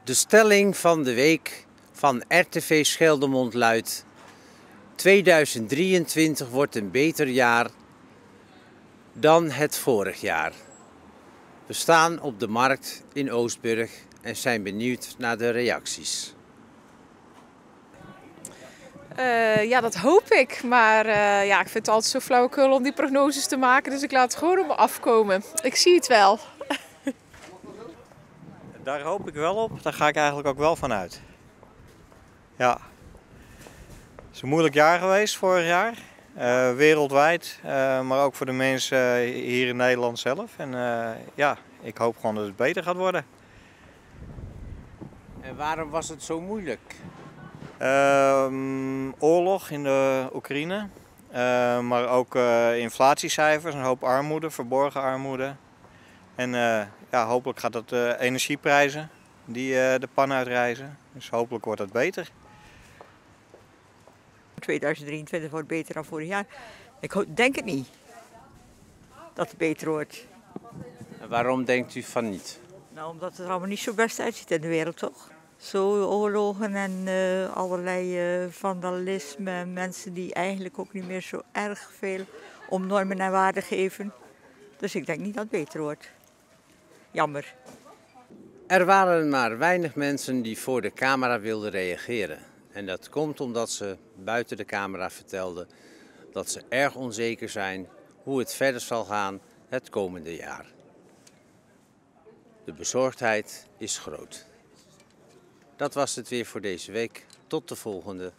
De stelling van de week van RTV Scheldermond luidt: 2023 wordt een beter jaar dan het vorig jaar. We staan op de markt in Oostburg en zijn benieuwd naar de reacties. Ja, dat hoop ik. Maar ik vind het altijd zo flauwekul om die prognoses te maken. Dus ik laat het gewoon op me afkomen. Ik zie het wel. Daar hoop ik wel op. Daar ga ik eigenlijk ook wel van uit. Ja. Het is een moeilijk jaar geweest vorig jaar. Wereldwijd, maar ook voor de mensen hier in Nederland zelf. En ik hoop gewoon dat het beter gaat worden. En waarom was het zo moeilijk? Oorlog in de Oekraïne, maar ook inflatiecijfers, een hoop armoede, verborgen armoede. En hopelijk gaat dat energieprijzen die de pan uitreizen. Dus hopelijk wordt dat beter. 2023 wordt beter dan vorig jaar. Ik denk het niet dat het beter wordt. En waarom denkt u van niet? Nou, omdat het er allemaal niet zo best uitziet in de wereld, toch? Zo oorlogen en allerlei vandalisme. Mensen die eigenlijk ook niet meer zo erg veel om normen en waarden geven. Dus ik denk niet dat het beter wordt. Jammer. Er waren maar weinig mensen die voor de camera wilden reageren. En dat komt omdat ze buiten de camera vertelden dat ze erg onzeker zijn hoe het verder zal gaan het komende jaar. De bezorgdheid is groot. Dat was het weer voor deze week. Tot de volgende.